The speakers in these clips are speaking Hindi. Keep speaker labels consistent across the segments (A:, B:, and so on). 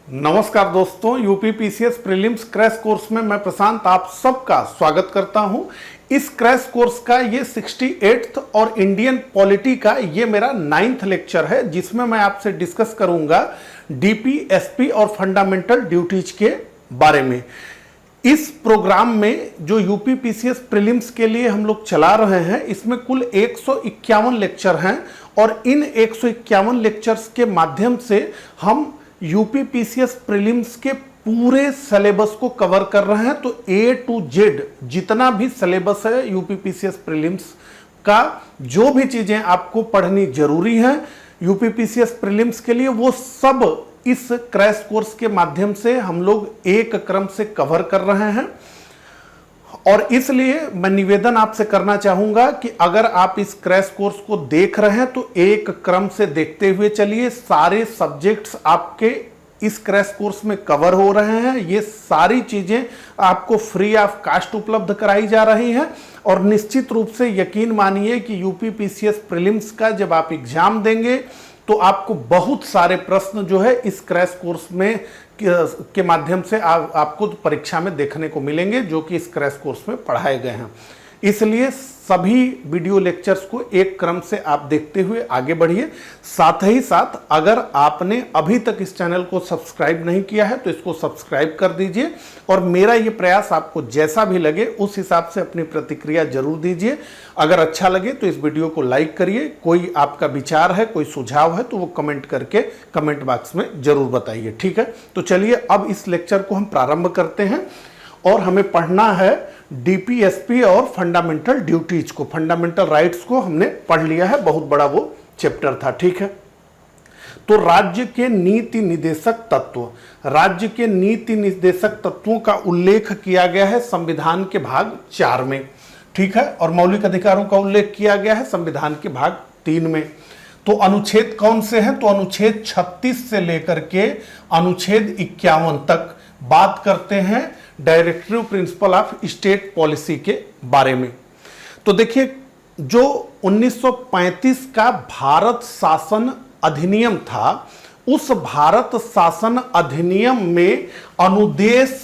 A: नमस्कार दोस्तों, UP PCS prelims crash course में मैं प्रशांत आप सबका स्वागत करता हूं। इस क्रैश कोर्स का ये 68th और इंडियन पॉलिटी का ये मेरा 9th लेक्चर है, जिसमें मैं आपसे डिस्कस करूंगा डीपी, एसपी और फंडामेंटल ड्यूटीज के बारे में। इस प्रोग्राम में जो यूपी पीसीएस प्रीलिम्स के लिए हम लोग चला रहे हैं, इसमें कुल 151 लेक्चर हैं और इन 151 लेक्चर्स के माध्यम से हम यूपी पीसीएस प्रीलिम्स के पूरे सिलेबस को कवर कर रहे हैं। तो A to Z जितना भी सिलेबस है यूपी पीसीएस प्रीलिम्स का, जो भी चीजें आपको पढ़नी जरूरी हैं यूपी पीसीएस प्रीलिम्स के लिए, वो सब इस क्रैश कोर्स के माध्यम से हम लोग एक क्रम से कवर कर रहे हैं। और इसलिए मैं निवेदन आपसे करना चाहूंगा कि अगर आप इस क्रैश कोर्स को देख रहे हैं तो एक क्रम से देखते हुए चलिए। सारे सब्जेक्ट्स आपके इस क्रैश कोर्स में कवर हो रहे हैं। ये सारी चीजें आपको फ्री ऑफ कास्ट उपलब्ध कराई जा रही हैं। और निश्चित रूप से यकीन मानिए कि यूपी पीसीएस प्रीलिम्स का जब आप एग्जाम देंगे तो आपको बहुत सारे प्रश्न जो है इस क्रैश कोर्स में के माध्यम से आपको परीक्षा में देखने को मिलेंगे, जो कि इस क्रैश कोर्स में पढ़ाए गए हैं। इसलिए सभी वीडियो लेक्चर्स को एक क्रम से आप देखते हुए आगे बढ़िए। साथ ही साथ अगर आपने अभी तक इस चैनल को सब्सक्राइब नहीं किया है तो इसको सब्सक्राइब कर दीजिए। और मेरा ये प्रयास आपको जैसा भी लगे उस हिसाब से अपनी प्रतिक्रिया जरूर दीजिए। अगर अच्छा लगे तो इस वीडियो को लाइक करिए। कोई आपका विचार है, कोई सुझाव है तो वो कमेंट करके कमेंट बॉक्स में जरूर बताइए, ठीक है। तो चलिए अब इस लेक्चर को हम प्रारंभ करते हैं और हमें पढ़ना है डीपीएसपी और फंडामेंटल ड्यूटीज को। फंडामेंटल राइट्स को हमने पढ़ लिया है, बहुत बड़ा वो चैप्टर था, ठीक है। तो राज्य के नीति निर्देशक तत्व, राज्य के नीति निर्देशक तत्वों का उल्लेख किया गया है संविधान के भाग 4 में, ठीक है। और मौलिक अधिकारों का उल्लेख किया गया है संविधान के भाग 3 में। तो अनुच्छेद कौन से हैं? तो अनुच्छेद 36 से लेकर के अनुच्छेद 51 तक बात करते हैं directive principle of state policy के बारे में। तो देखिए, जो 1935 का भारत शासन अधिनियम था, उस भारत शासन अधिनियम में अनुदेश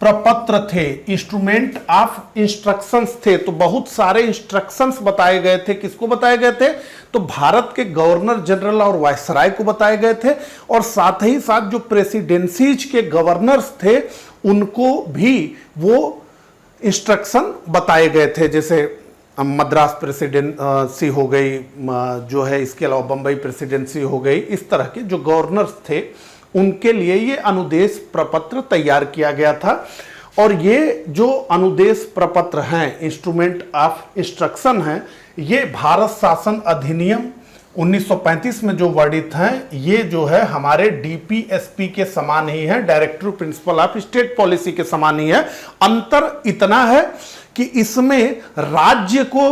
A: प्रपत्र थे, इंस्ट्रूमेंट ऑफ इंस्ट्रक्शंस थे। तो बहुत सारे इंस्ट्रक्शंस बताए गए थे। किसको बताए गए थे? तो भारत के गवर्नर जनरल और वायसराय को बताए गए थे। और साथ ही साथ जो प्रेसिडेंसीज के गवर्नर्स थे उनको भी वो इंस्ट्रक्शन बताए गए थे। जैसे मद्रास प्रेसिडेंसी हो गई जो है, इसके अलावा बंबई प्रेसिडेंसी हो गई। इस तरह के जो गवर्नर्स थे उनके लिए ये अनुदेश प्रपत्र तैयार किया गया था। और ये जो अनुदेश प्रपत्र हैं, इंस्ट्रूमेंट ऑफ इंस्ट्रक्शन हैं, ये भारत शासन अधिनियम 1935 में जो वर्णित हैं, ये जो है हमारे डीपीएसपी के समान ही है, directive principle of state policy के समान ही है। अंतर इतना है कि इसमें राज्य को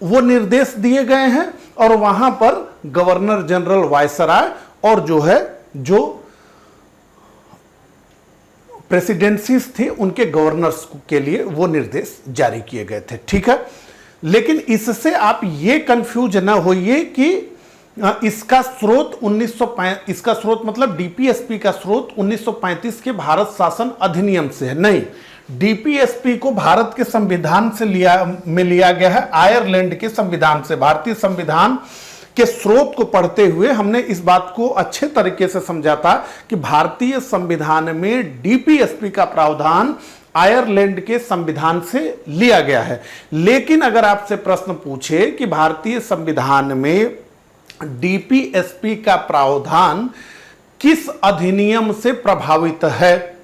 A: वो निर्देश दिए गए हैं और वहां पर गवर्नर जनरल वायसराय और जो है जो प्रेसिडेंसीज थे उनके गवर्नर्स के लिए वो निर्देश जारी किए गए थे, ठीक है। लेकिन इससे आप ये कंफ्यूज ना होइए कि इसका स्रोत इसका स्रोत मतलब डीपीएसपी का स्रोत 1935 के भारत शासन अधिनियम से है। नहीं, डीपीएसपी को भारत के संविधान से लिया गया है, आयरलैंड के संविधान से। भारतीय संविधान के स्रोत को पढ़ते हुए हमने इस बात को अच्छे तरीके से समझा था कि भारतीय संविधान में डीपीएसपी का प्रावधान आयरलैंड के संविधान से लिया गया है। लेकिन अगर आपसे प्रश्न पूछे कि भारतीय संविधान में डीपीएसपी का प्रावधान किस अधिनियम से प्रभावित है,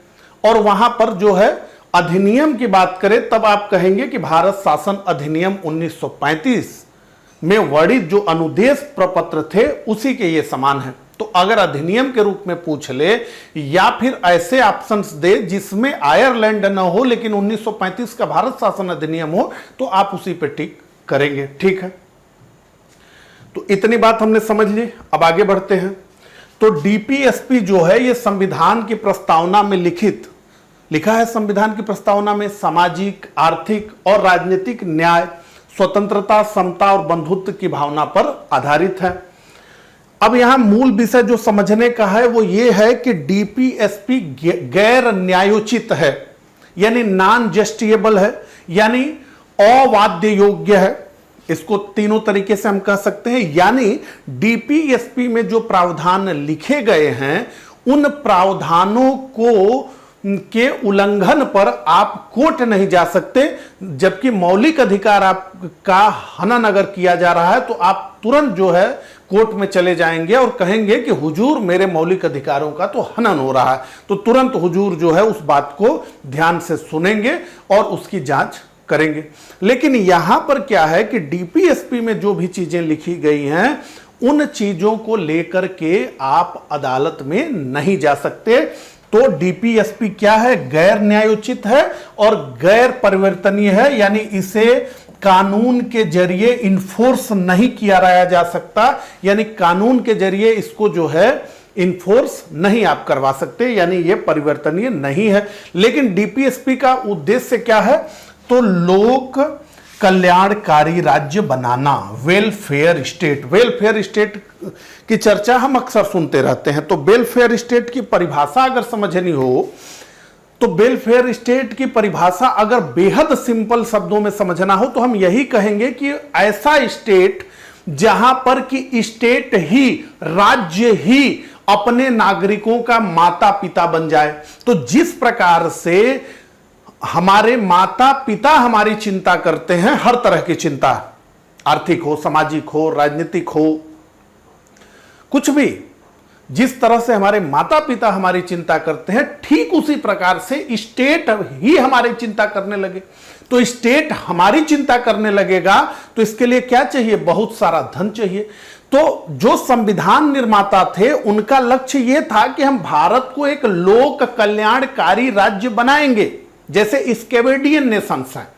A: और वहां पर जो है अधिनियम की बात करें, तब आप कहेंगे कि भारत शासन अधिनियम 1935 में वर्णित जो अनुदेश प्रपत्र थे उसी के ये समान है। तो अगर अधिनियम के रूप में पूछ ले या फिर ऐसे ऑप्शंस दे जिसमें आयरलैंड न हो लेकिन 1935 का भारत शासन अधिनियम हो, तो आप उसी पे टिक करेंगे, ठीक है। तो इतनी बात हमने समझ ली। अब आगे बढ़ते हैं। तो डीपीएसपी जो है ये संविधान की प्रस्तावना में लिखा है। संविधान की प्रस्तावना में सामाजिक, आर्थिक और राजनीतिक न्याय, स्वतंत्रता, समता और बंधुत्व की भावना पर आधारित है। अब यहां मूल विषय जो समझने का है वो ये है कि डीपीएसपी गैर न्यायोचित है, यानी नॉन जस्टिएबल है, यानी अवाद्य योग्य है। इसको तीनों तरीके से हम कह सकते हैं। यानी डीपीएसपी में जो प्रावधान लिखे गए हैं उन प्रावधानों को के उल्लंघन पर आप कोर्ट नहीं जा सकते, जबकि मौलिक अधिकार आपका हनन अगर किया जा रहा है तो आप तुरंत जो है कोर्ट में चले जाएंगे और कहेंगे कि हुजूर मेरे मौलिक अधिकारों का तो हनन हो रहा है, तो तुरंत हुजूर जो है उस बात को ध्यान से सुनेंगे और उसकी जांच करेंगे। लेकिन यहां पर क्या है कि डीपीएसपी में जो भी चीजें लिखी गई हैं उन चीजों को लेकर के आप अदालत में नहीं जा सकते। तो डीपीएसपी क्या है? गैर न्यायोचित है और गैर परिवर्तनीय है, यानी इसे कानून के जरिए इन्फोर्स नहीं किया जा सकता, यानी कानून के जरिए इसको जो है इन्फोर्स नहीं आप करवा सकते, यानी यह परिवर्तनीय नहीं है। लेकिन डीपीएसपी का उद्देश्य क्या है? तो लोक कल्याणकारी राज्य बनाना, वेलफेयर स्टेट। वेलफेयर स्टेट की चर्चा हम अक्सर सुनते रहते हैं। तो वेलफेयर स्टेट की परिभाषा अगर समझनी हो तो वेलफेयर स्टेट की परिभाषा अगर बेहद सिंपल शब्दों में समझना हो तो हम यही कहेंगे कि ऐसा स्टेट जहां पर कि स्टेट ही, राज्य ही अपने नागरिकों का माता पिता बन जाए। तो जिस प्रकार से हमारे माता पिता हमारी चिंता करते हैं, हर तरह की चिंता, आर्थिक हो, सामाजिक हो, राजनीतिक हो, कुछ भी, जिस तरह से हमारे माता पिता हमारी चिंता करते हैं, ठीक उसी प्रकार से स्टेट ही हमारी चिंता करने लगे। तो स्टेट हमारी चिंता करने लगेगा तो इसके लिए क्या चाहिए? बहुत सारा धन चाहिए। तो जो संविधान निर्माता थे उनका लक्ष्य यह था कि हम भारत को एक लोक कल्याणकारी राज्य बनाएंगे, जैसे स्केवेडियन नेशंस हैं,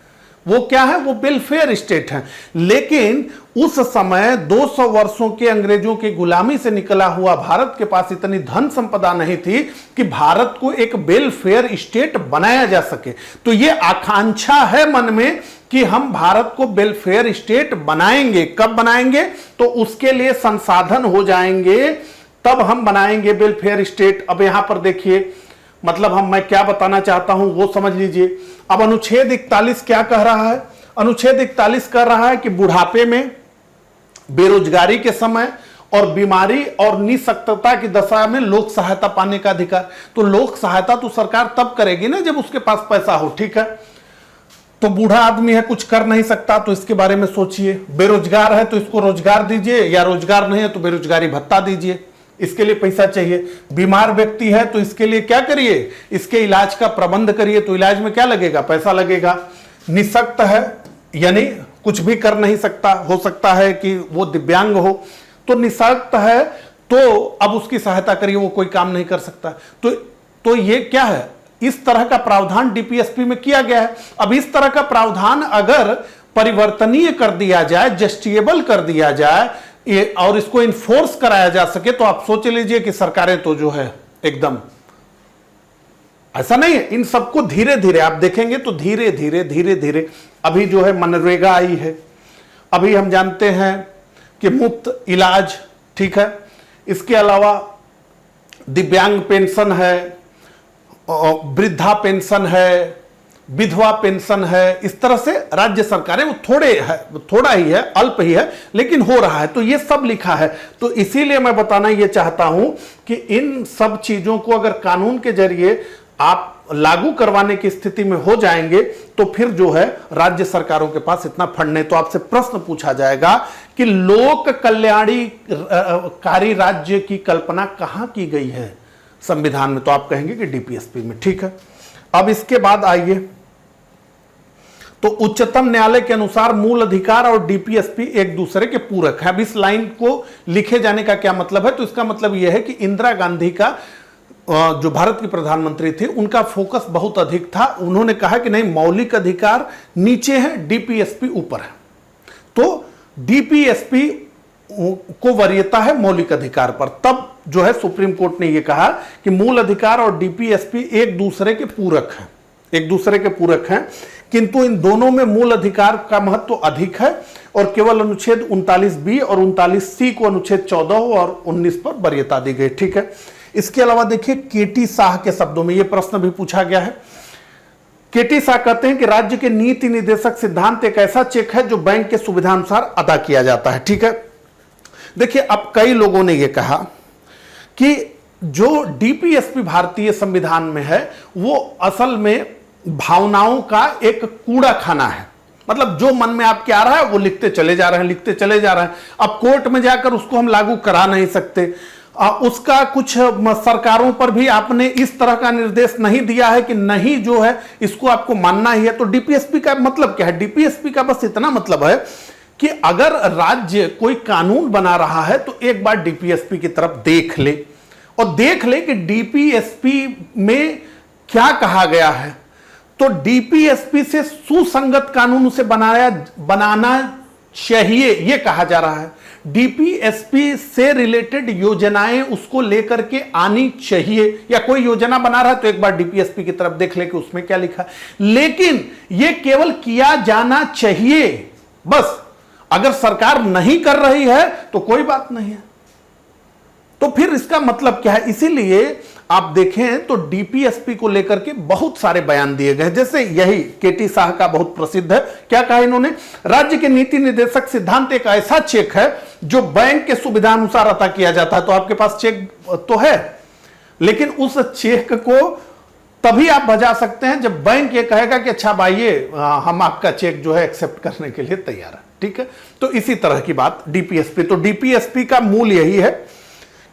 A: वो क्या है? वो वेलफेयर स्टेट है। लेकिन उस समय 200 वर्षों के अंग्रेजों की गुलामी से निकला हुआ भारत के पास इतनी धन संपदा नहीं थी कि भारत को एक वेलफेयर स्टेट बनाया जा सके। तो ये आकांक्षा है मन में कि हम भारत को वेलफेयर स्टेट बनाएंगे। कब बनाएंगे? तो उसके लिए संसाधन हो जाएंगे, तब हम बनाएंगे वेलफेयर स्टेट। अब यहां पर देखिए, मतलब मैं क्या बताना चाहता हूं वो समझ लीजिए। अब अनुच्छेद 41 क्या कह रहा है? अनुच्छेद 41 कह रहा है कि बुढ़ापे में, बेरोजगारी के समय और बीमारी और निशक्तता की दशा में लोक सहायता पाने का अधिकार। तो लोक सहायता तो सरकार तब करेगी ना जब उसके पास पैसा हो, ठीक है? तो बूढ़ा आदमी है, कुछ कर नहीं सकता, तो इसके बारे में सोचिए। बेरोजगार है तो इसको रोजगार दीजिए, या रोजगार नहीं है तो बेरोजगारी भत्ता दीजिए, इसके लिए पैसा चाहिए। बीमार व्यक्ति है तो इसके लिए क्या करिए? इसके इलाज का प्रबंध करिए, तो इलाज में क्या लगेगा? पैसा लगेगा। निशक्त है यानी कुछ भी कर नहीं सकता, हो सकता है कि वो दिव्यांग हो, तो निशक्त है तो अब उसकी सहायता करिए, वो कोई काम नहीं कर सकता। तो ये क्या है? इस तरह का प्रावधान डीपीएसपी में किया गया है। अब इस तरह का प्रावधान अगर परिवर्तनीय कर दिया जाए, जस्टिएबल कर दिया जाए और इसको इन्फोर्स कराया जा सके, तो आप सोच लीजिए कि सरकारें तो जो है एकदम, ऐसा नहीं है, इन सबको धीरे धीरे आप देखेंगे तो धीरे धीरे अभी जो है मनरेगा आई है, अभी हम जानते हैं कि मुफ्त इलाज, ठीक है, इसके अलावा दिव्यांग पेंशन है, वृद्धा पेंशन है, विधवा पेंशन है। इस तरह से राज्य सरकारें, वो थोड़ा ही है, अल्प ही है, लेकिन हो रहा है। तो ये सब लिखा है। तो इसीलिए मैं बताना ये चाहता हूं कि इन सब चीजों को अगर कानून के जरिए आप लागू करवाने की स्थिति में हो जाएंगे तो फिर जो है राज्य सरकारों के पास इतना फंड नहीं। तो आपसे प्रश्न पूछा जाएगा कि लोक कल्याणकारी राज्य की कल्पना कहां की गई है संविधान में? तो आप कहेंगे कि डीपीएसपी में, ठीक है। अब इसके बाद आइए, तो उच्चतम न्यायालय के अनुसार मूल अधिकार और डीपीएसपी एक दूसरे के पूरक है। अब इस लाइन को लिखे जाने का क्या मतलब है? तो इसका मतलब यह है कि इंदिरा गांधी का, जो भारत की प्रधानमंत्री थी, उनका फोकस बहुत अधिक था। उन्होंने कहा कि नहीं, मौलिक अधिकार नीचे है, डीपीएसपी ऊपर है। तो डीपीएसपी को वरीयता है मौलिक अधिकार पर। तब जो है सुप्रीम कोर्ट ने यह कहा कि मूल अधिकार और डीपीएसपी एक दूसरे के पूरक हैं, एक दूसरे के पूरक हैं, किंतु इन दोनों में मूल अधिकार का महत्व अधिक है और केवल अनुच्छेद 39B और 39C को अनुच्छेद 14 और 19 पर वरीयता दी गई। ठीक है, इसके अलावा देखिए केटी शाह के शब्दों में यह प्रश्न भी पूछा गया है। केटी शाह कहते हैं कि राज्य के नीति निर्देशक सिद्धांत एक ऐसा चेक है जो बैंक के सुविधानुसार अदा किया जाता है। ठीक है, देखिए अब कई लोगों ने यह कहा कि जो डीपीएसपी भारतीय संविधान में है वो असल में भावनाओं का एक कूड़ा खाना है, मतलब जो मन में आपके आ रहा है वो लिखते चले जा रहे हैं, लिखते चले जा रहे हैं। अब कोर्ट में जाकर उसको हम लागू करा नहीं सकते। उसका कुछ सरकारों पर भी आपने इस तरह का निर्देश नहीं दिया है कि नहीं जो है इसको आपको मानना ही है। तो डीपीएसपी का मतलब क्या है? डीपीएसपी का बस इतना मतलब है कि अगर राज्य कोई कानून बना रहा है तो एक बार डीपीएसपी की तरफ देख ले और देख ले कि डीपीएसपी में क्या कहा गया है। तो डीपीएसपी से सुसंगत कानून उसे बनाना चाहिए, यह कहा जा रहा है। डीपीएसपी से रिलेटेड योजनाएं उसको लेकर के आनी चाहिए, या कोई योजना बना रहा है तो एक बार डीपीएसपी की तरफ देख ले कि उसमें क्या लिखा है। लेकिन यह केवल किया जाना चाहिए, बस। अगर सरकार नहीं कर रही है तो कोई बात नहीं है। तो फिर इसका मतलब क्या है? इसीलिए आप देखें तो डीपीएसपी को लेकर के बहुत सारे बयान दिए गए, जैसे यही केटी शाह का बहुत प्रसिद्ध है। क्या कहा इन्होंने? राज्य के नीति निर्देशक सिद्धांत एक ऐसा चेक है जो बैंक के सुविधा अनुसार अदा किया जाता है। तो आपके पास चेक तो है, लेकिन उस चेक को तभी आप बजा सकते हैं जब बैंक ये कहेगा कि अच्छा भाई हम आपका चेक जो है एक्सेप्ट करने के लिए तैयार है। ठीक है, तो इसी तरह की बात डीपीएसपी। तो डीपीएसपी का मूल यही है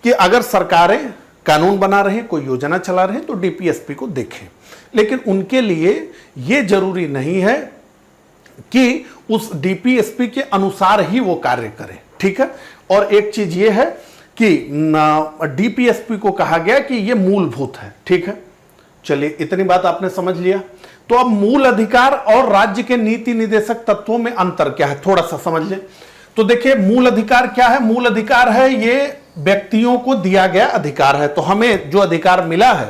A: कि अगर सरकारें कानून बना रहे हैं, कोई योजना चला रहे हैं तो डीपीएसपी को देखें, लेकिन उनके लिए यह जरूरी नहीं है कि उस डीपीएसपी के अनुसार ही वो कार्य करें। ठीक है, और एक चीज ये है कि डीपीएसपी को कहा गया कि यह मूलभूत है। ठीक है, चलिए इतनी बात आपने समझ लिया। तो अब मूल अधिकार और राज्य के नीति निर्देशक तत्वों में अंतर क्या है, थोड़ा सा समझ लें। तो देखिए मूल अधिकार क्या है? मूल अधिकार है ये व्यक्तियों को दिया गया अधिकार है। तो हमें जो अधिकार मिला है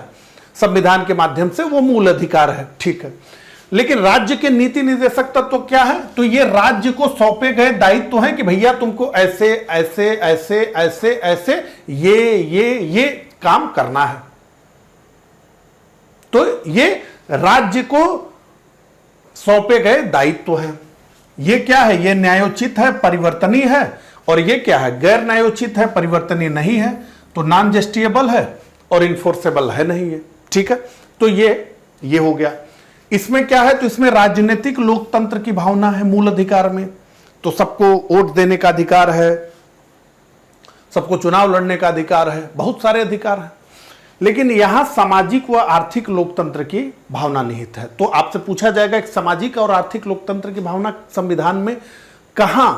A: संविधान के माध्यम से वो मूल अधिकार है। ठीक है, लेकिन राज्य के नीति निर्देशक तत्व क्या है? तो ये राज्य को सौंपे गए दायित्व हैं कि भैया तुमको ऐसे ऐसे ऐसे ऐसे ऐसे ये काम करना है। तो ये राज्य को सौंपे गए दायित्व हैं। ये क्या है? ये न्यायोचित है, परिवर्तनीय है। और ये क्या है? गैर न्यायोचित है, परिवर्तनीय नहीं है, तो नॉन जस्टिएबल है और इन्फोर्सेबल है नहीं है। ठीक है, तो ये हो गया। इसमें क्या है? तो इसमें राजनीतिक लोकतंत्र की भावना है मूल अधिकार में। तो सबको वोट देने का अधिकार है, सबको चुनाव लड़ने का अधिकार है, बहुत सारे अधिकार हैं। लेकिन यहां सामाजिक व आर्थिक लोकतंत्र की भावना निहित है। तो आपसे पूछा जाएगा कि सामाजिक और आर्थिक लोकतंत्र की भावना संविधान में कहां?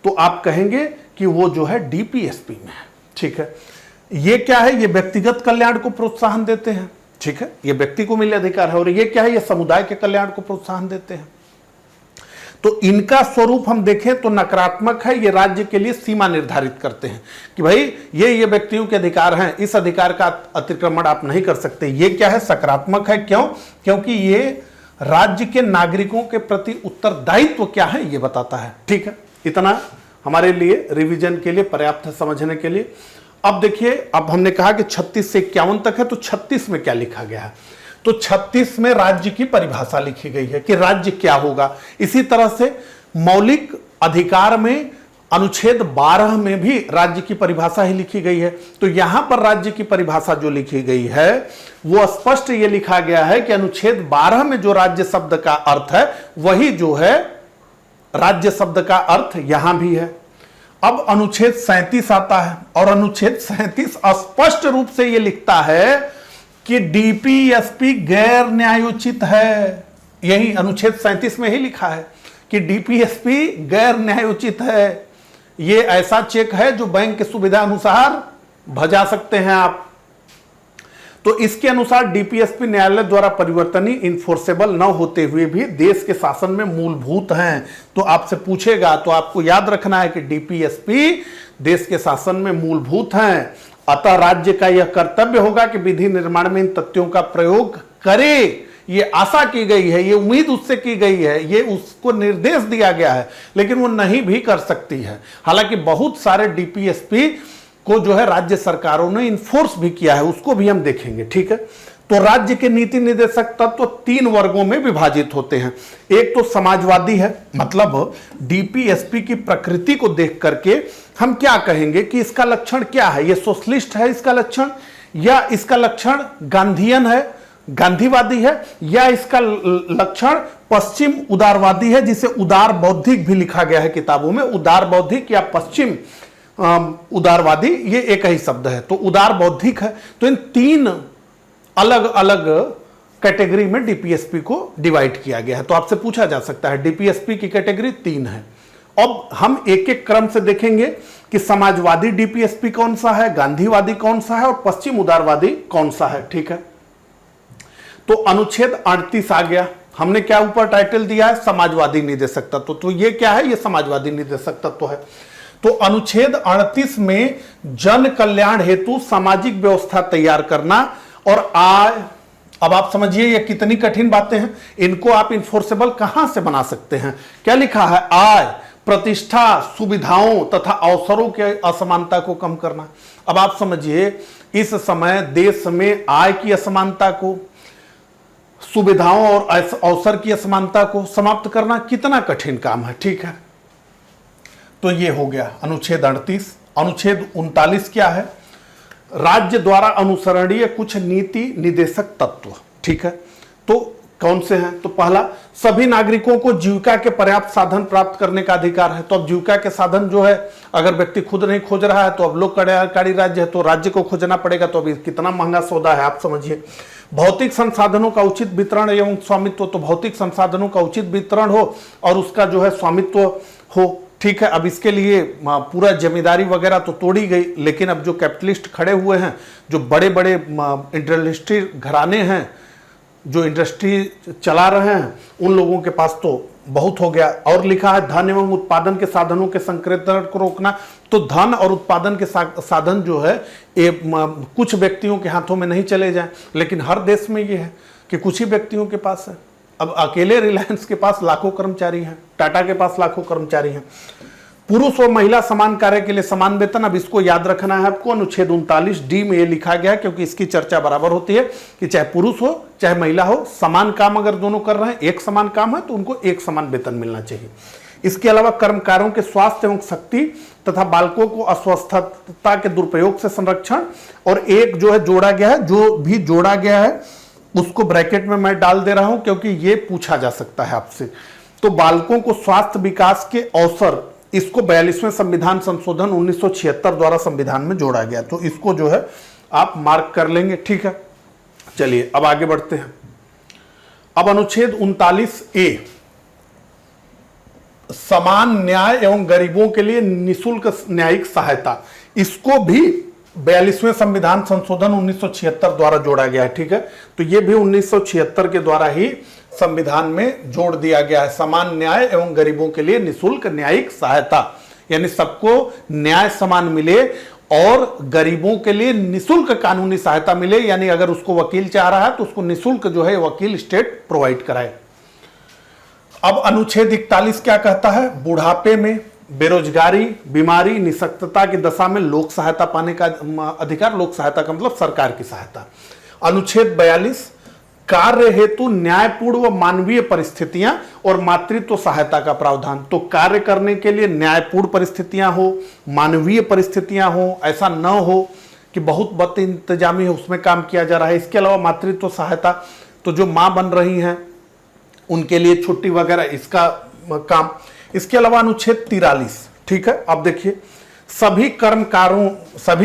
A: तो आप कहेंगे कि वो जो है डीपीएसपी में है। ठीक है, ये क्या है? ये व्यक्तिगत कल्याण को प्रोत्साहन देते हैं। ठीक है, ये व्यक्ति को मिले अधिकार है। और ये क्या है? ये समुदाय के कल्याण को प्रोत्साहन देते हैं। तो इनका स्वरूप हम देखें तो नकारात्मक है। ये राज्य के लिए सीमा निर्धारित करते हैं कि भाई ये व्यक्तियों के अधिकार हैं, इस अधिकार का अतिक्रमण आप नहीं कर सकते। ये क्या है? सकारात्मक है। क्यों? क्योंकि ये राज्य के नागरिकों के प्रति उत्तरदायित्व क्या है ये बताता है। ठीक है, इतना हमारे लिए रिवीजन के लिए पर्याप्त है समझने के लिए। अब देखिए, अब हमने कहा कि 36 से 51 तक है, तो 36 में क्या लिखा गया है? तो 36 में राज्य की परिभाषा लिखी गई है कि राज्य क्या होगा। इसी तरह से मौलिक अधिकार में अनुच्छेद 12 में भी राज्य की परिभाषा ही लिखी गई है। तो यहां पर राज्य की परिभाषा जो लिखी गई है वो स्पष्ट ये लिखा गया है कि अनुच्छेद 12 में जो राज्य शब्द का अर्थ है वही जो है राज्य शब्द का अर्थ यहां भी है। अब अनुच्छेद 37 आता है और अनुच्छेद 37 स्पष्ट रूप से यह लिखता है कि डीपीएसपी गैर न्यायोचित है। यही अनुच्छेद 37 में ही लिखा है कि डीपीएसपी गैर न्यायोचित है। यह ऐसा चेक है जो बैंक की सुविधा अनुसार भजा सकते हैं आप। तो इसके अनुसार डीपीएसपी न्यायालय द्वारा परिवर्तनीय, इन्फोर्सेबल न होते हुए भी देश के शासन में मूलभूत हैं। तो आपसे पूछेगा तो आपको याद रखना है कि डीपीएसपी देश के शासन में मूलभूत हैं। अतः राज्य का यह कर्तव्य होगा कि विधि निर्माण में इन तथ्यों का प्रयोग करे। ये आशा की गई है, ये उम्मीद उससे की गई है, ये उसको निर्देश दिया गया है, लेकिन वो नहीं भी कर सकती है। हालांकि बहुत सारे डीपीएसपी को जो है राज्य सरकारों ने इन्फोर्स भी किया है, उसको भी हम देखेंगे, ठीक है। तो राज्य के नीति निदेशक तत्व 3 वर्गों में विभाजित होते हैं। एक तो समाजवादी है, मतलब डीपीएसपी की प्रकृति को देख करके हम क्या कहेंगे कि इसका लक्षण क्या है, ये सोशलिस्ट है इसका लक्षण, या इसका लक्षण गांधीयन है, गांधीवादी है, या इसका लक्षण पश्चिम उदारवादी है, जिसे उदार बौद्धिक भी लिखा गया है किताबों में। उदार बौद्धिक या पश्चिम उदारवादी ये एक ही शब्द है, तो उदार बौद्धिक है। तो इन 3 अलग अलग कैटेगरी में डीपीएसपी को डिवाइड किया गया है। तो आपसे पूछा जा सकता है डीपीएसपी की कैटेगरी 3 है। अब हम एक एक क्रम से देखेंगे कि समाजवादी डीपीएसपी कौन सा है, गांधीवादी कौन सा है और पश्चिम उदारवादी कौन सा है, ठीक है। तो अनुच्छेद 38 आ गया, हमने क्या ऊपर टाइटल दिया है, समाजवादी निदेशक तत्व। तो ये क्या है, ये समाजवादी निदेशक तत्व है। तो अनुच्छेद 38 में जन कल्याण हेतु सामाजिक व्यवस्था तैयार करना और आय, अब आप समझिए ये कितनी कठिन बातें हैं, इनको आप इन्फोर्सेबल कहां से बना सकते हैं। क्या लिखा है, आय, प्रतिष्ठा, सुविधाओं तथा अवसरों के असमानता को कम करना। अब आप समझिए इस समय देश में आय की असमानता को, सुविधाओं और अवसर की असमानता को समाप्त करना कितना कठिन काम है, ठीक है। तो ये हो गया अनुच्छेद 38। अनुच्छेद 39 क्या है, राज्य द्वारा अनुसरणीय कुछ नीति निदेशक तत्व, ठीक है। तो कौन से हैं, तो पहला, सभी नागरिकों को जीविका के पर्याप्त साधन प्राप्त करने का अधिकार है। तो अब जीविका के साधन जो है, अगर व्यक्ति खुद नहीं खोज रहा है तो अब लोक कल्याणकारी राज्य है, तो राज्य को खोजना पड़ेगा। तो अभी कितना महंगा सौदा है आप समझिए। भौतिक संसाधनों का उचित वितरण एवं स्वामित्व, तो भौतिक संसाधनों का उचित वितरण हो और उसका जो है स्वामित्व हो, ठीक है। अब इसके लिए पूरा जमींदारी वगैरह तो तोड़ी गई, लेकिन अब जो कैपिटलिस्ट खड़े हुए हैं, जो बड़े बड़े इंडस्ट्री घराने हैं, जो इंडस्ट्री चला रहे हैं, उन लोगों के पास तो बहुत हो गया। और लिखा है धन एवं उत्पादन के साधनों के संकृतन को रोकना। तो धन और उत्पादन के साधन जो है कुछ व्यक्तियों के हाथों में नहीं चले जाएं, लेकिन हर देश में ये है कि कुछ ही व्यक्तियों के पास है। अब अकेले रिलायंस के पास लाखों कर्मचारी हैं, टाटा के पास लाखों कर्मचारी हैं। पुरुष और महिला समान कार्य के लिए समान वेतन, अब इसको याद रखना है आपको, अनुच्छेद 39D में ये लिखा गया है, क्योंकि इसकी चर्चा बराबर होती है कि चाहे पुरुष हो चाहे महिला हो, समान काम अगर दोनों कर रहे हैं, एक समान काम है तो उनको एक समान वेतन मिलना चाहिए। इसके अलावा कर्मकारों के स्वास्थ्य एवं शक्ति तथा बालकों को अस्वस्थता के दुरुपयोग से संरक्षण, और एक जो है जोड़ा गया है, जो भी जोड़ा गया है उसको ब्रैकेट में मैं डाल दे रहा हूं क्योंकि ये पूछा जा सकता है आपसे। तो बालकों को स्वास्थ्य विकास के अवसर, इसको 42वें संविधान संशोधन 1976 द्वारा संविधान में जोड़ा गया। तो इसको जो है आप मार्क कर लेंगे, ठीक है। चलिए अब आगे बढ़ते हैं। अब अनुच्छेद 39A, समान न्याय एवं गरीबों के लिए निःशुल्क न्यायिक सहायता, इसको भी 42वें संविधान संशोधन 1976 द्वारा जोड़ा गया है, ठीक है। तो ये भी 1976 के द्वारा ही संविधान में जोड़ दिया गया है, समान न्याय एवं गरीबों के लिए निःशुल्क न्यायिक सहायता, यानी सबको न्याय समान मिले और गरीबों के लिए निःशुल्क कानूनी सहायता मिले, यानी अगर उसको वकील चाह रहा है तो उसको निःशुल्क जो है वकील स्टेट प्रोवाइड कराए। अब अनुच्छेद 41 क्या कहता है, बुढ़ापे में, बेरोजगारी, बीमारी, निःशक्तता की दशा में लोक सहायता पाने का अधिकार। लोक सहायता का मतलब सरकार की सहायता। अनुच्छेद 42, कार्य हेतु न्यायपूर्ण व मानवीय परिस्थितियां और मातृत्व सहायता का प्रावधान। तो कार्य करने के लिए न्यायपूर्ण परिस्थितियां हो, मानवीय परिस्थितियां हो, ऐसा न हो कि बहुत बद इंतजामी है उसमें काम किया जा रहा है। इसके अलावा मातृत्व सहायता, तो जो मां बन रही हैं उनके लिए छुट्टी वगैरह, इसका काम। इसके अलावा अनुच्छेद 43, ठीक है। अब देखिए, सभी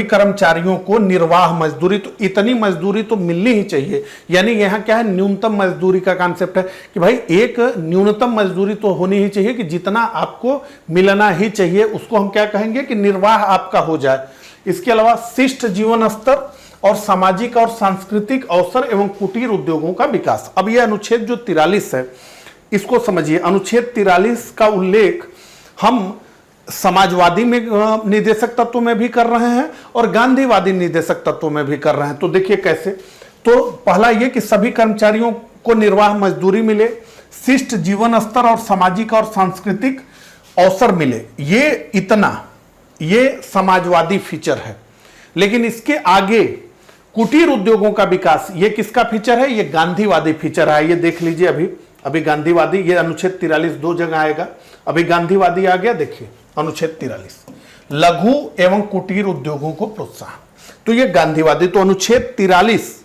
A: कर्मचारियों को निर्वाह मजदूरी, तो इतनी मजदूरी तो मिलनी ही चाहिए, यानी यहां क्या है, न्यूनतम मजदूरी का कॉन्सेप्ट है कि भाई एक न्यूनतम मजदूरी तो होनी ही चाहिए कि जितना आपको मिलना ही चाहिए, उसको हम क्या कहेंगे कि निर्वाह आपका हो जाए। इसके अलावा शिष्ट जीवन स्तर और सामाजिक और सांस्कृतिक अवसर एवं कुटीर उद्योगों का विकास। अब यह अनुच्छेद जो 43 है, इसको समझिए। अनुच्छेद 43 का उल्लेख हम समाजवादी में निदेशक तत्व में भी कर रहे हैं और गांधीवादी निदेशक तत्व में भी कर रहे हैं। तो देखिए कैसे, तो पहला ये कि सभी कर्मचारियों को निर्वाह मजदूरी मिले, शिष्ट जीवन स्तर और सामाजिक और सांस्कृतिक अवसर मिले। ये समाजवादी फीचर है। लेकिन इसके आगे कुटीर उद्योगों का विकास, ये किसका फीचर है? ये गांधीवादी फीचर है। ये देख लीजिए, अभी गांधीवादी, ये अनुच्छेद 43 दो जगह आएगा। अभी गांधीवादी आ गया, देखिए अनुच्छेद 43, लघु एवं कुटीर उद्योगों को प्रोत्साहन। तो ये गांधीवादी, तो अनुच्छेद 43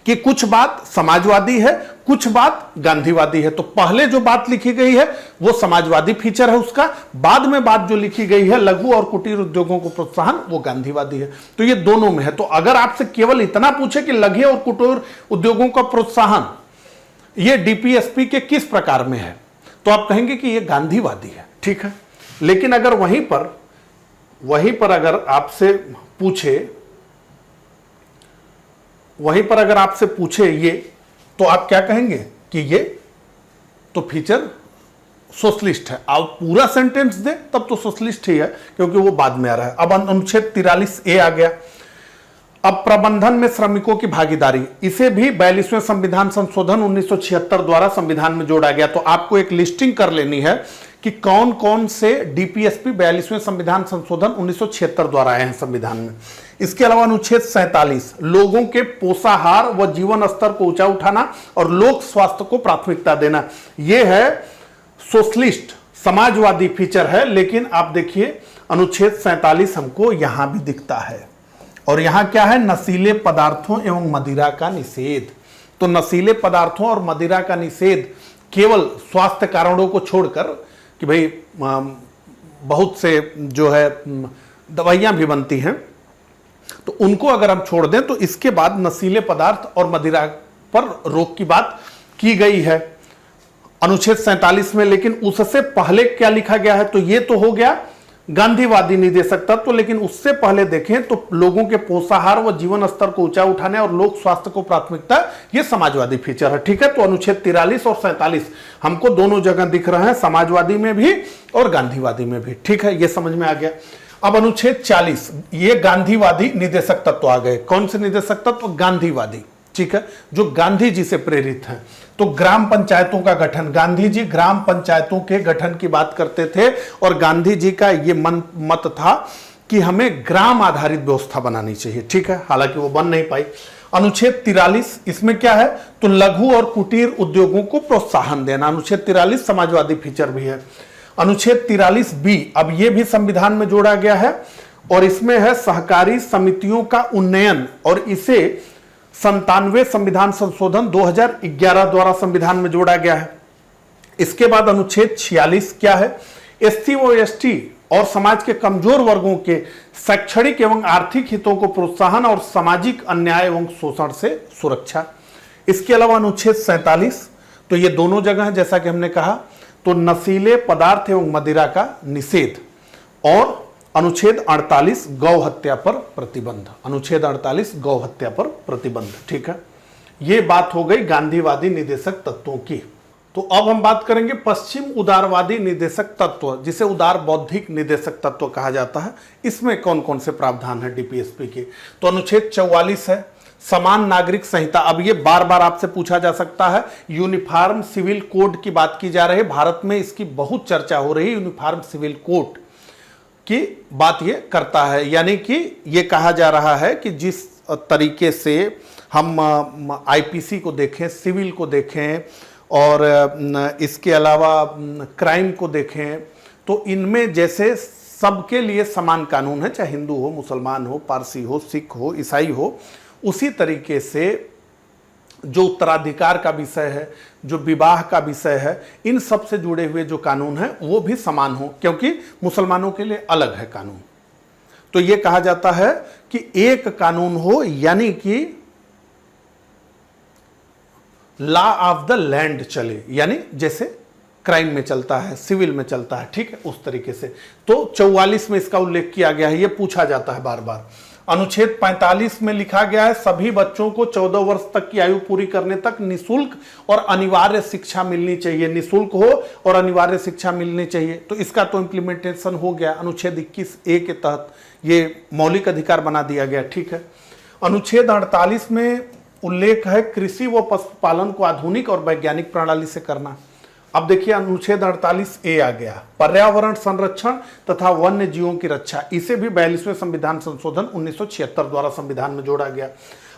A: कि कुछ बात समाजवादी है, कुछ बात गांधीवादी है। तो पहले जो बात लिखी गई है वो समाजवादी फीचर है उसका, बाद में बात जो लिखी गई है लघु और कुटीर उद्योगों को प्रोत्साहन, वो गांधीवादी है। तो ये दोनों में है। तो अगर आपसे केवल इतना पूछे कि लघु और कुटीर उद्योगों का प्रोत्साहन ये डीपीएसपी के किस प्रकार में है, तो आप कहेंगे कि ये गांधीवादी है, ठीक है। लेकिन अगर वहीं पर अगर आपसे पूछे ये, तो आप क्या कहेंगे कि ये तो फीचर सोशलिस्ट है। आप पूरा सेंटेंस दे तब तो सोशलिस्ट ही है, क्योंकि वो बाद में आ रहा है। अब अनुच्छेद 43A आ गया। अब प्रबंधन में श्रमिकों की भागीदारी, इसे भी 42वें संविधान संशोधन 1976 द्वारा संविधान में जोड़ा गया। तो आपको एक लिस्टिंग कर लेनी है कि कौन कौन से डीपीएसपी 42वें संविधान संशोधन 1976 द्वारा आए हैं संविधान में। इसके अलावा अनुच्छेद 47, लोगों के पोषाहार व जीवन स्तर को ऊंचा उठाना और लोक स्वास्थ्य को प्राथमिकता देना, यह है सोशलिस्ट समाजवादी फीचर है। लेकिन आप देखिए अनुच्छेद 47 हमको यहां भी दिखता है, और यहां क्या है? नशीले पदार्थों एवं मदिरा का निषेध। तो नशीले पदार्थों और मदिरा का निषेध केवल स्वास्थ्य कारणों को छोड़कर, कि भाई बहुत से जो है दवाइयां भी बनती हैं, तो उनको अगर हम छोड़ दें तो इसके बाद नशीले पदार्थ और मदिरा पर रोक की बात की गई है अनुच्छेद 47 में। लेकिन उससे पहले क्या लिखा गया है? तो ये तो हो गया गांधीवादी निदेशक तत्व। लेकिन उससे पहले देखें तो लोगों के पोषाहार व जीवन स्तर को ऊंचा उठाने और लोक स्वास्थ्य को प्राथमिकता, ये समाजवादी फीचर है, ठीक है। तो अनुच्छेद 43 और 47 हमको दोनों जगह दिख रहे हैं, समाजवादी में भी और गांधीवादी में भी, ठीक है। ये समझ में आ गया। अब अनुच्छेद 40, ये गांधीवादी निदेशक तत्व आ गए। कौन से निदेशक तत्व? गांधीवादी, ठीक है, जो गांधी जी से प्रेरित हैं। तो ग्राम पंचायतों का गठन, गांधी जी ग्राम पंचायतों के गठन की बात करते थे, और गांधी जी का ये मत था कि हमें ग्राम आधारित व्यवस्था बनानी चाहिए, ठीक है। हालांकि वो बन नहीं पाई। अनुच्छेद 43, इसमें क्या है? तो लघु और कुटीर उद्योगों को प्रोत्साहन देना। अनुच्छेद 43 समाजवादी फीचर भी है। अनुच्छेद 43B, अब ये भी संविधान में जोड़ा गया है, और इसमें है सहकारी समितियों का उन्नयन, और इसे 97वें संविधान संशोधन 2011 द्वारा संविधान में जोड़ा गया है। इसके बाद अनुच्छेद 46 क्या है? एससी व एसटी और समाज के कमजोर वर्गों के शैक्षणिक एवं आर्थिक हितों को प्रोत्साहन और सामाजिक अन्याय एवं शोषण से सुरक्षा। इसके अलावा अनुच्छेद 47, तो ये दोनों जगह है जैसा कि हमने कहा, तो नशीले पदार्थ एवं मदिरा का निषेध, और अनुच्छेद 48 गौ हत्या पर प्रतिबंध। अनुच्छेद 48 गौ हत्या पर प्रतिबंध, ठीक है। ये बात हो गई गांधीवादी निदेशक तत्वों की। तो अब हम बात करेंगे पश्चिम उदारवादी निदेशक तत्व, जिसे उदार बौद्धिक निदेशक तत्व कहा जाता है। इसमें कौन कौन से प्रावधान है डीपीएसपी के? तो अनुच्छेद 44 है, समान नागरिक संहिता। अब ये बार बार आपसे पूछा जा सकता है, यूनिफॉर्म सिविल कोड की बात की जा रही है, भारत में इसकी बहुत चर्चा हो रही है। यूनिफॉर्म सिविल कोड की बात ये करता है, यानी कि ये कहा जा रहा है कि जिस तरीके से हम आईपीसी को देखें, सिविल को देखें, और इसके अलावा क्राइम को देखें, तो इनमें जैसे सबके लिए समान कानून है, चाहे हिंदू हो, मुसलमान हो, पारसी हो, सिख हो, ईसाई हो, उसी तरीके से जो उत्तराधिकार का विषय है, जो विवाह का विषय है, इन सब से जुड़े हुए जो कानून है वो भी समान हो, क्योंकि मुसलमानों के लिए अलग है कानून। तो ये कहा जाता है कि एक कानून हो, यानी कि लॉ ऑफ द लैंड चले, यानी जैसे क्राइम में चलता है, सिविल में चलता है, ठीक है, उस तरीके से। तो 44 में इसका उल्लेख किया गया है, ये पूछा जाता है बार बार। अनुच्छेद 45 में लिखा गया है, सभी बच्चों को 14 वर्ष तक की आयु पूरी करने तक निःशुल्क और अनिवार्य शिक्षा मिलनी चाहिए। निःशुल्क हो और अनिवार्य शिक्षा मिलनी चाहिए। तो इसका तो इम्प्लीमेंटेशन हो गया, अनुच्छेद 21A के तहत ये मौलिक अधिकार बना दिया गया, ठीक है। अनुच्छेद 48 में उल्लेख है कृषि व पशुपालन को आधुनिक और वैज्ञानिक प्रणाली से करना। अब देखिए अनुच्छेद 48A आ गया, पर्यावरण संरक्षण तथा वन्य जीवों की रक्षा, इसे भी 42वें संविधान संशोधन 1976 द्वारा संविधान में जोड़ा गया।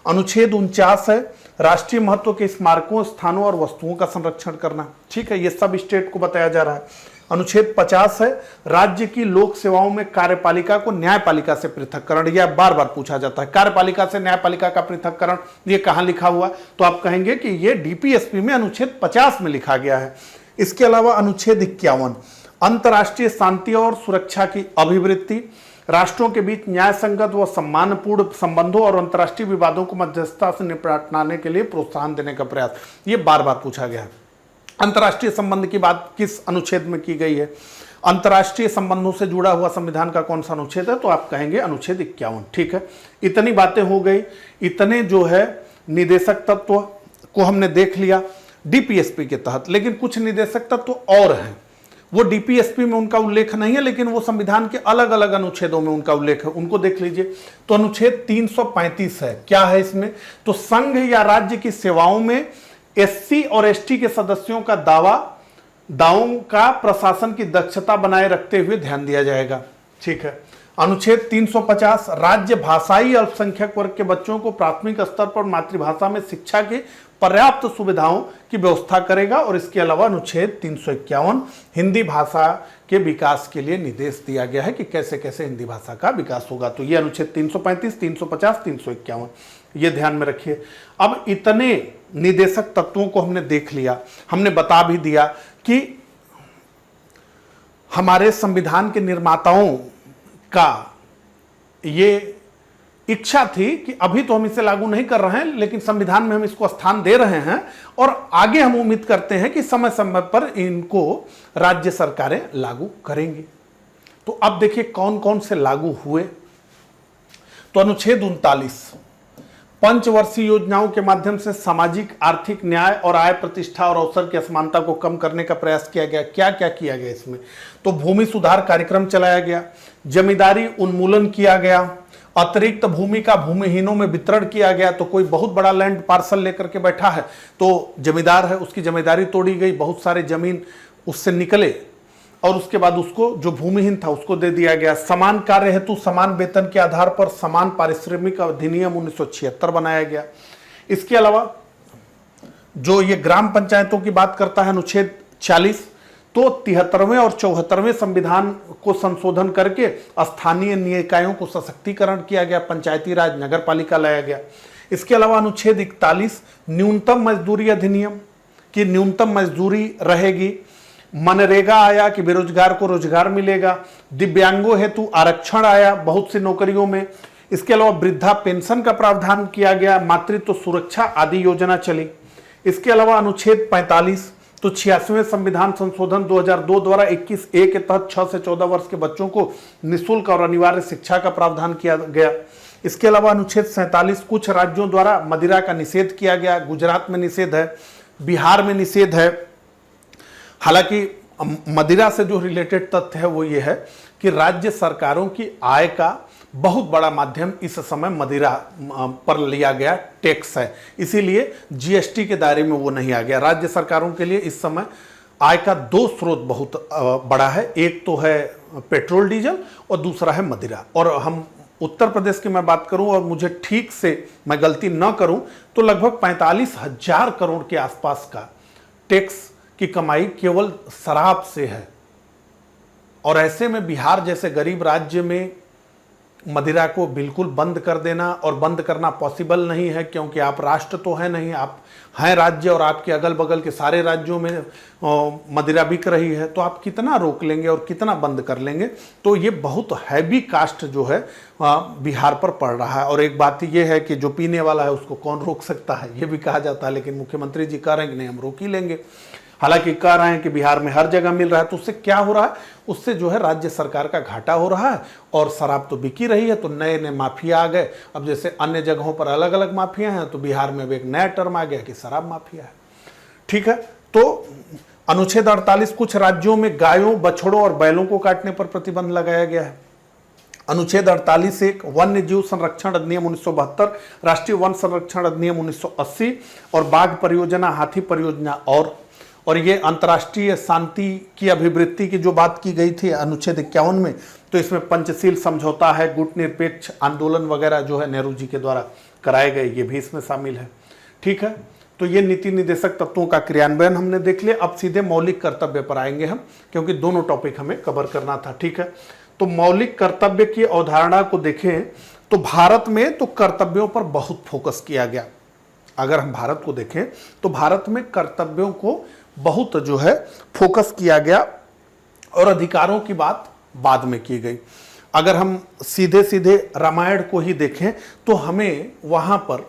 A: अनुच्छेद 49 है राष्ट्रीय महत्व के स्मारकों, स्थानों और वस्तुओं का संरक्षण करना। ठीक है, ये सब स्टेट को बताया जा रहा है। अनुच्छेद 50 है राज्य की लोक सेवाओं में कार्यपालिका को न्यायपालिका से पृथककरण। यह बार बार पूछा जाता है, कार्यपालिका से न्यायपालिका का पृथककरण ये कहां लिखा हुआ? तो आप कहेंगे कि ये डीपीएसपी में अनुच्छेद 50 में लिखा गया है। इसके अलावा अनुच्छेद 51 अंतर्राष्ट्रीय शांति और सुरक्षा की अभिवृत्ति, राष्ट्रों के बीच न्याय संगत व सम्मानपूर्ण संबंधों और अंतर्राष्ट्रीय विवादों को मध्यस्थता से निपटाने के लिए प्रोत्साहन देने का प्रयास, ये बार बार पूछा गया है। अंतर्राष्ट्रीय संबंध की बात किस अनुच्छेद में की गई है? अंतर्राष्ट्रीय संबंधों से जुड़ा हुआ संविधान का कौन सा अनुच्छेद है? तो आप कहेंगे अनुच्छेद 51। ठीक है, इतनी बातें हो गई, इतने जो है निदेशक तत्व को हमने देख लिया डीपीएसपी के तहत। लेकिन कुछ निदेशक तत्व और हैं, वो डीपीएसपी में उनका उल्लेख नहीं है, लेकिन वो संविधान के अलग अलग अनुच्छेदों में उनका उल्लेख है, उनको देख लीजिए। तो अनुच्छेद 335 है, क्या है इसमें? तो संघ या राज्य की सेवाओं में एससी और एसटी के सदस्यों का दावों का प्रशासन की दक्षता बनाए रखते हुए ध्यान दिया जाएगा। ठीक है, अनुच्छेद 350 राज्य भाषाई अल्पसंख्यक वर्ग के बच्चों को प्राथमिक स्तर पर मातृभाषा में शिक्षा की पर्याप्त सुविधाओं की व्यवस्था करेगा। और इसके अलावा अनुच्छेद 351 हिंदी भाषा के विकास के लिए निर्देश दिया गया है कि कैसे कैसे हिंदी भाषा का विकास होगा। तो ये अनुच्छेद 335, 350, 351 ये ध्यान में रखिए। अब इतने निदेशक तत्वों को हमने देख लिया, हमने बता भी दिया कि हमारे संविधान के निर्माताओं का ये इच्छा थी कि अभी तो हम इसे लागू नहीं कर रहे हैं, लेकिन संविधान में हम इसको स्थान दे रहे हैं और आगे हम उम्मीद करते हैं कि समय समय पर इनको राज्य सरकारें लागू करेंगी। तो अब देखिए कौन कौन से लागू हुए। तो अनुच्छेद 39 पंचवर्षीय योजनाओं के माध्यम से सामाजिक आर्थिक न्याय और आय प्रतिष्ठा और अवसर की असमानता को कम करने का प्रयास किया गया। क्या क्या किया गया इसमें? तो भूमि सुधार कार्यक्रम चलाया गया, जमींदारी उन्मूलन किया गया, अतिरिक्त भूमि का भूमिहीनों में वितरण किया गया। तो कोई बहुत बड़ा लैंड पार्सल लेकर के बैठा है तो जमींदार है, उसकी जमींदारी तोड़ी गई, बहुत सारे जमीन उससे निकले और उसके बाद उसको जो भूमिहीन था उसको दे दिया गया। समान कार्य हेतु समान वेतन के आधार पर समान पारिश्रमिक अधिनियम 1976 बनाया गया। इसके अलावा जो ये ग्राम पंचायतों की बात करता है अनुच्छेद 40, तो 73वें और 74वें संविधान को संशोधन करके स्थानीय निकायों को सशक्तिकरण किया गया, पंचायती राज नगर पालिका लाया गया। इसके अलावा अनुच्छेद 41 न्यूनतम मजदूरी अधिनियम की न्यूनतम मजदूरी रहेगी। मनरेगा आया कि बेरोजगार को रोजगार मिलेगा। दिव्यांगों हेतु आरक्षण आया बहुत सी नौकरियों में। इसके अलावा वृद्धा पेंशन का प्रावधान किया गया, मातृत्व सुरक्षा आदि योजना चली। इसके अलावा अनुच्छेद 45 तो 86वें संविधान संशोधन 2002 द्वारा 21A के तहत 6 से 14 वर्ष के बच्चों को निःशुल्क और अनिवार्य शिक्षा का प्रावधान किया गया। इसके अलावा अनुच्छेद 47 कुछ राज्यों द्वारा मदिरा का निषेध किया गया। गुजरात में निषेध है, बिहार में निषेध है। हालांकि मदिरा से जो रिलेटेड तथ्य है वो ये है कि राज्य सरकारों की आय का बहुत बड़ा माध्यम इस समय मदिरा पर लिया गया टैक्स है, इसीलिए जीएसटी के दायरे में वो नहीं आ गया। राज्य सरकारों के लिए इस समय आय का दो स्रोत बहुत बड़ा है, एक तो है पेट्रोल डीजल और दूसरा है मदिरा। और हम उत्तर प्रदेश की मैं बात करूं और मुझे ठीक से मैं गलती न करूं तो लगभग 45,000 करोड़ के आसपास का टैक्स की कमाई केवल शराब से है। और ऐसे में बिहार जैसे गरीब राज्य में मदिरा को बिल्कुल बंद कर देना और बंद करना पॉसिबल नहीं है, क्योंकि आप राष्ट्र तो है नहीं, आप हैं राज्य और आपके अगल बगल के सारे राज्यों में मदिरा बिक रही है, तो आप कितना रोक लेंगे और कितना बंद कर लेंगे। तो ये बहुत हैवी कास्ट जो है बिहार पर पड़ रहा है। और एक बात ये है कि जो पीने वाला है उसको कौन रोक सकता है, ये भी कहा जाता है, लेकिन मुख्यमंत्री जी कह रहे हैं कि नहीं हम रोक ही लेंगे। हालांकि कह रहे हैं कि बिहार में हर जगह मिल रहा है, तो उससे क्या हो रहा है, उससे जो है राज्य सरकार का घाटा हो रहा है और शराब तो बिकी रही है, तो नए नए माफिया आ गए। अब जैसे अन्य जगहों पर अलग अलग माफिया हैं, तो बिहार में भी एक नया टर्म आ गया कि शराब माफिया है। ठीक है, तो अनुच्छेद 48 कुछ राज्यों में गायों, बछड़ों और बैलों को काटने पर प्रतिबंध लगाया गया है। अनुच्छेद 48(1) वन्य जीव संरक्षण अधिनियम 1972, राष्ट्रीय वन संरक्षण अधिनियम 1980 और बाघ परियोजना, हाथी परियोजना और ये अंतर्राष्ट्रीय शांति की अभिवृत्ति की जो बात की गई थी अनुच्छेद 51 में, तो इसमें पंचशील समझौता है, गुट निरपेक्ष आंदोलन वगैरह जो है नेहरू जी के द्वारा कराए गए, ये भी इसमें शामिल है। ठीक है, तो ये नीति निर्देशक तत्वों का क्रियान्वयन हमने देख लिया। अब सीधे मौलिक कर्तव्य पर आएंगे हम, क्योंकि दोनों टॉपिक हमें कवर करना था। ठीक है, तो मौलिक कर्तव्य की अवधारणा को देखें तो भारत में तो कर्तव्यों पर बहुत फोकस किया गया। अगर हम भारत को देखें तो भारत में कर्तव्यों को बहुत जो है फोकस किया गया और अधिकारों की बात बाद में की गई। अगर हम सीधे सीधे रामायण को ही देखें तो हमें वहां पर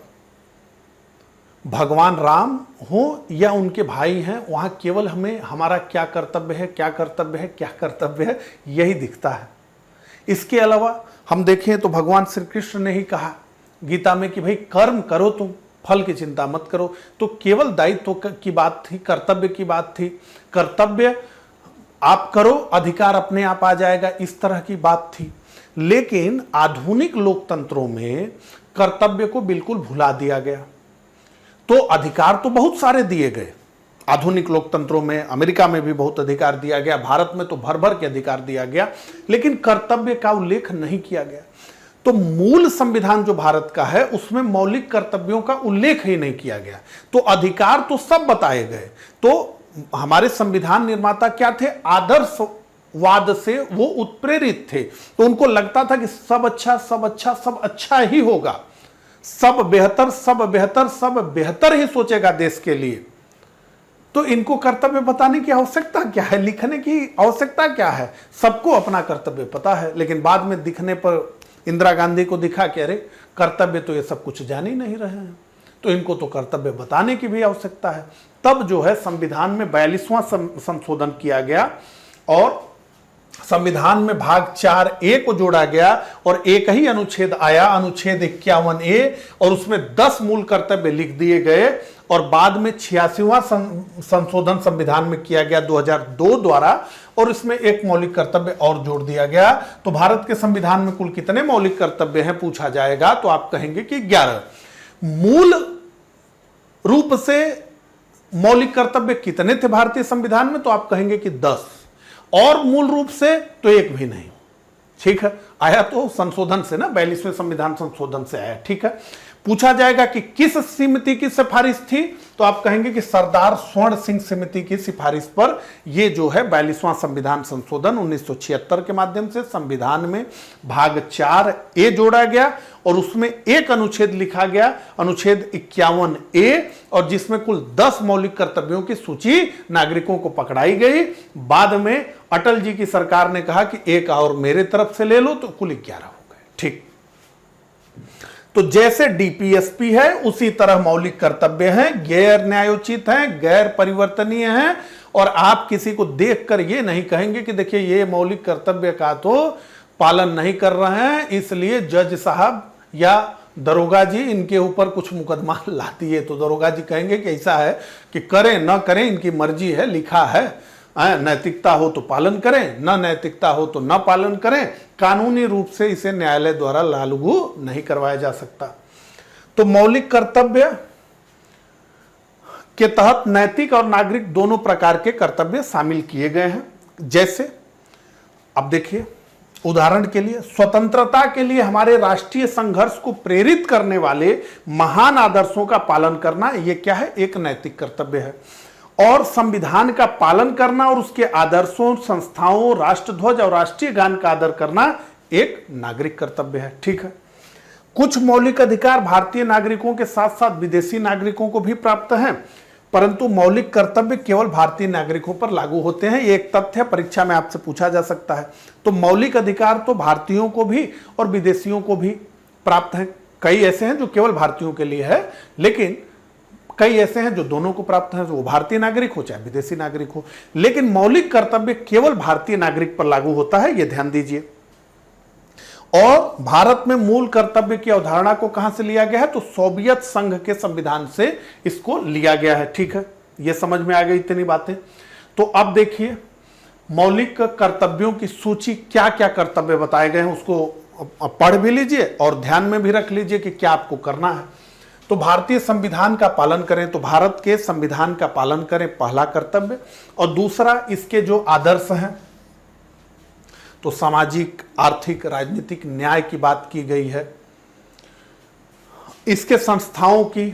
A: भगवान राम हो या उनके भाई हैं, वहां केवल हमें हमारा क्या कर्तव्य है, क्या कर्तव्य है, क्या कर्तव्य है, यही दिखता है। इसके अलावा हम देखें तो भगवान श्री कृष्ण ने ही कहा गीता में कि भाई कर्म करो, तुम फल की चिंता मत करो। तो केवल दायित्व की बात थी, कर्तव्य की बात थी। कर्तव्य आप करो, अधिकार अपने आप आ जाएगा, इस तरह की बात थी। लेकिन आधुनिक लोकतंत्रों में कर्तव्य को बिल्कुल भुला दिया गया। तो अधिकार तो बहुत सारे दिए गए आधुनिक लोकतंत्रों में, अमेरिका में भी बहुत अधिकार दिया गया, भारत में तो भर भर के अधिकार दिया गया, लेकिन कर्तव्य का उल्लेख नहीं किया गया। तो मूल संविधान जो भारत का है उसमें मौलिक कर्तव्यों का उल्लेख ही नहीं किया गया। तो अधिकार तो सब बताए गए। तो हमारे संविधान निर्माता क्या थे? आदर्शवाद से वो उत्प्रेरित थे। तो उनको लगता था कि सब अच्छा, सब अच्छा, सब अच्छा ही होगा, सब बेहतर, सब बेहतर, सब बेहतर ही सोचेगा देश के लिए। तो इनको कर्तव्य बताने की आवश्यकता क्या है, लिखने की आवश्यकता क्या है? सबको अपना कर्तव्य पता है। लेकिन बाद में दिखने पर इंदिरा गांधी को दिखा कि अरे कर्तव्य तो ये सब कुछ जान ही नहीं रहे हैं, तो इनको तो कर्तव्य बताने की भी आवश्यकता है। तब जो है संविधान में 42वां संशोधन किया गया और संविधान में भाग 4A को जोड़ा गया और एक ही अनुच्छेद आया, अनुच्छेद 51A, और उसमें 10 मूल कर्तव्य लिख दिए गए। और बाद में 86वां संशोधन संविधान में किया गया 2002 द्वारा, और इसमें एक मौलिक कर्तव्य और जोड़ दिया गया। तो भारत के संविधान में कुल कितने मौलिक कर्तव्य हैं पूछा जाएगा तो आप कहेंगे कि 11। मूल रूप से मौलिक कर्तव्य कितने थे भारतीय संविधान में? तो आप कहेंगे कि 10, और मूल रूप से तो एक भी नहीं। ठीक है, आया तो संशोधन से ना, 42वें संविधान संशोधन से आया। ठीक है, पूछा जाएगा कि किस समिति की सिफारिश थी? तो आप कहेंगे कि सरदार स्वर्ण सिंह समिति की सिफारिश पर ये जो है 42वां संविधान संशोधन 1976 के माध्यम से संविधान में भाग 4A जोड़ा गया और उसमें एक अनुच्छेद लिखा गया, अनुच्छेद 51A, और जिसमें कुल 10 मौलिक कर्तव्यों की सूची नागरिकों को पकड़ाई गई। बाद में अटल जी की सरकार ने कहा कि एक और मेरे तरफ से ले लो, तो कुल 11 हो गए। ठीक, तो जैसे डीपीएसपी है उसी तरह मौलिक कर्तव्य हैं, गैर न्यायोचित हैं, गैर परिवर्तनीय हैं, और आप किसी को देखकर ये नहीं कहेंगे कि देखिए ये मौलिक कर्तव्य का तो पालन नहीं कर रहे हैं, इसलिए जज साहब या दरोगा जी इनके ऊपर कुछ मुकदमा ला दिए। तो दरोगा जी कहेंगे कि ऐसा है कि करें न करें इनकी मर्जी है, लिखा है, नैतिकता हो तो पालन करें, न नैतिकता हो तो न पालन करें, कानूनी रूप से इसे न्यायालय द्वारा लागू नहीं करवाया जा सकता। तो मौलिक कर्तव्य के तहत नैतिक और नागरिक दोनों प्रकार के कर्तव्य शामिल किए गए हैं। जैसे अब देखिए, उदाहरण के लिए स्वतंत्रता के लिए हमारे राष्ट्रीय संघर्ष को प्रेरित करने वाले महान आदर्शों का पालन करना, यह क्या है? एक नैतिक कर्तव्य है। और संविधान का पालन करना और उसके आदर्शों, संस्थाओं, राष्ट्रध्वज और राष्ट्रीय गान का आदर करना एक नागरिक कर्तव्य है। ठीक है, कुछ मौलिक अधिकार भारतीय नागरिकों के साथ साथ विदेशी नागरिकों को भी प्राप्त हैं, परंतु मौलिक कर्तव्य केवल भारतीय नागरिकों पर लागू होते हैं। ये एक तथ्य परीक्षा में आपसे पूछा जा सकता है। तो मौलिक अधिकार तो भारतीयों को भी और विदेशियों को भी प्राप्त हैं। कई ऐसे हैं जो केवल भारतीयों के लिए है, लेकिन कई ऐसे हैं जो दोनों को प्राप्त हैं, वो भारतीय नागरिक हो चाहे विदेशी नागरिक हो। लेकिन मौलिक कर्तव्य केवल भारतीय नागरिक पर लागू होता है, यह ध्यान दीजिए। और भारत में मूल कर्तव्य की अवधारणा को कहां से लिया गया है? तो सोवियत संघ के संविधान से इसको लिया गया है। ठीक है, यह समझ में आ गई इतनी बातें। तो अब देखिए मौलिक कर्तव्यों की सूची, क्या क्या कर्तव्य बताए गए हैं उसको पढ़ भी लीजिए और ध्यान में भी रख लीजिए कि क्या आपको करना है। तो भारतीय संविधान का पालन करें, तो भारत के संविधान का पालन करें, पहला कर्तव्य। और दूसरा, इसके जो आदर्श हैं, तो सामाजिक, आर्थिक, राजनीतिक न्याय की बात की गई है। इसके संस्थाओं की,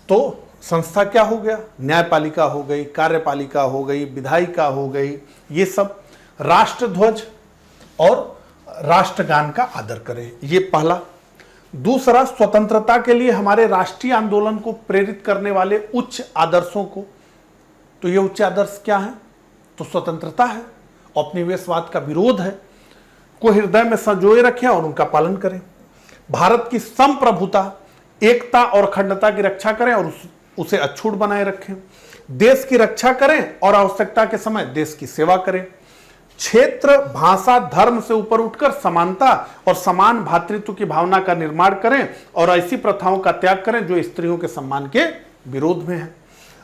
A: तो संस्था क्या हो गया, न्यायपालिका हो गई, कार्यपालिका हो गई, विधायिका हो गई, ये सब। राष्ट्रध्वज और राष्ट्रगान का आदर करें, ये पहला। दूसरा, स्वतंत्रता के लिए हमारे राष्ट्रीय आंदोलन को प्रेरित करने वाले उच्च आदर्शों को, तो ये उच्च आदर्श क्या है, तो स्वतंत्रता है, औपनिवेशवाद का विरोध है, को हृदय में संजोए रखें और उनका पालन करें। भारत की संप्रभुता, एकता और अखंडता की रक्षा करें और उसे अछूत बनाए रखें। देश की रक्षा करें और आवश्यकता के समय देश की सेवा करें। क्षेत्र, भाषा, धर्म से ऊपर उठकर समानता और समान भातृत्व की भावना का निर्माण करें और ऐसी प्रथाओं का त्याग करें जो स्त्रियों के सम्मान के विरोध में है।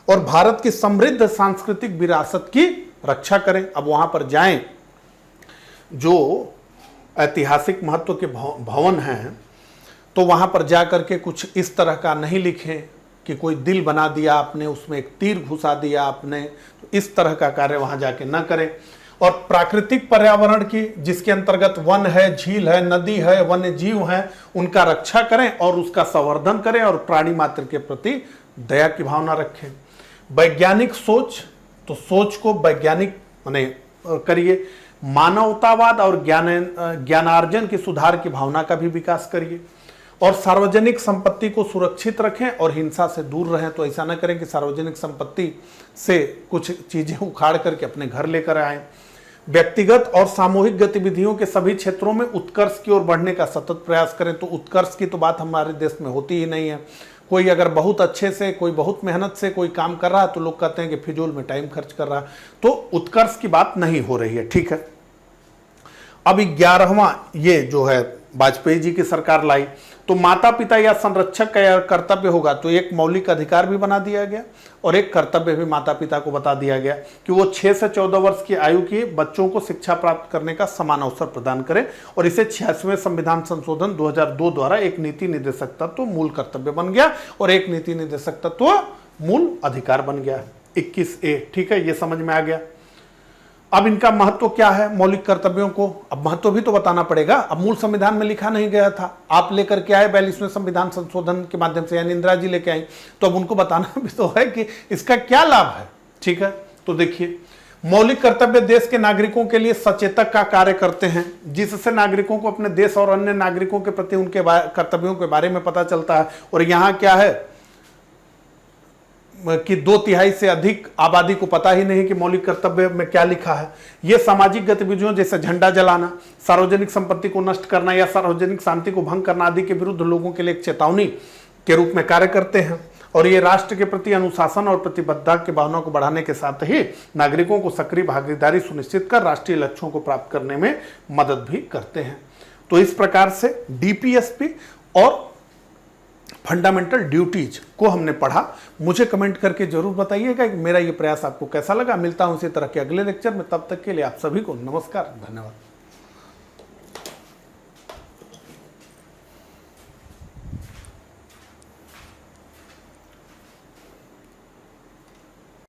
A: और भारत की समृद्ध सांस्कृतिक विरासत की रक्षा करें। अब वहां पर जाएं, जो ऐतिहासिक महत्व के भवन हैं, तो वहां पर जाकर के कुछ इस तरह का नहीं लिखें कि कोई दिल बना दिया आपने, उसमें एक तीर घुसा दिया आपने, तो इस तरह का कार्य वहां जाके ना करें। और प्राकृतिक पर्यावरण की, जिसके अंतर्गत वन है, झील है, नदी है, वन्य जीव हैं, उनका रक्षा करें और उसका संवर्धन करें और प्राणी मात्र के प्रति दया की भावना रखें। वैज्ञानिक सोच, तो सोच को वैज्ञानिक माने करिए। मानवतावाद और ज्ञानार्जन की सुधार की भावना का भी विकास करिए। और सार्वजनिक संपत्ति को सुरक्षित रखें और हिंसा से दूर रहें। तो ऐसा न करें कि सार्वजनिक संपत्ति से कुछ चीजें उखाड़ करके अपने घर लेकर आए। व्यक्तिगत और सामूहिक गतिविधियों के सभी क्षेत्रों में उत्कर्ष की ओर बढ़ने का सतत प्रयास करें। तो उत्कर्ष की तो बात हमारे देश में होती ही नहीं है। कोई अगर बहुत अच्छे से, कोई बहुत मेहनत से कोई काम कर रहा है तो लोग कहते हैं कि फिजूल में टाइम खर्च कर रहा है। तो उत्कर्ष की बात नहीं हो रही है, ठीक है। अब 11वां ये जो है वाजपेयी जी की सरकार लाई, तो माता पिता या संरक्षक का कर्तव्य होगा। तो एक मौलिक अधिकार भी बना दिया गया और एक कर्तव्य भी माता पिता को बता दिया गया कि वो 6 से 14 वर्ष की आयु के बच्चों को शिक्षा प्राप्त करने का समान अवसर प्रदान करें। और इसे 86वें संविधान संशोधन 2002 द्वारा एक नीति निर्देशक तत्व मूल कर्तव्य बन गया और एक नीति निर्देशक तत्व मूल अधिकार बन गया। 21A, ठीक है, ये समझ में आ गया। अब इनका महत्व क्या है, मौलिक कर्तव्यों को अब महत्व भी तो बताना पड़ेगा। अब मूल संविधान में लिखा नहीं गया था, आप लेकर के आए 42वें संविधान संशोधन के माध्यम से, यानी इंदिरा जी लेके आई, तो अब उनको बताना भी तो है कि इसका क्या लाभ है, ठीक है। तो देखिए, मौलिक कर्तव्य देश के नागरिकों के लिए सचेतक का कार्य करते हैं, जिससे नागरिकों को अपने देश और अन्य नागरिकों के प्रति उनके कर्तव्यों के बारे में पता चलता है। और यहाँ क्या है कि 2/3 से अधिक आबादी को पता ही नहीं कि मौलिक कर्तव्य में क्या लिखा है। ये सामाजिक गतिविधियों जैसे झंडा जलाना, सार्वजनिक संपत्ति को नष्ट करना या सार्वजनिक शांति को भंग करना आदि के विरुद्ध लोगों के लिए एक चेतावनी के रूप में कार्य करते हैं। और ये राष्ट्र के प्रति अनुशासन और प्रतिबद्धता की भावना को बढ़ाने के साथ ही नागरिकों को सक्रिय भागीदारी सुनिश्चित कर राष्ट्रीय लक्ष्यों को प्राप्त करने में मदद भी करते हैं। तो इस प्रकार से DPSP और फंडामेंटल ड्यूटीज को हमने पढ़ा। मुझे कमेंट करके जरूर बताइएगा कि मेरा ये प्रयास आपको कैसा लगा। मिलता हूं इसी तरह के अगले लेक्चर में, तब तक के लिए आप सभी को नमस्कार, धन्यवाद।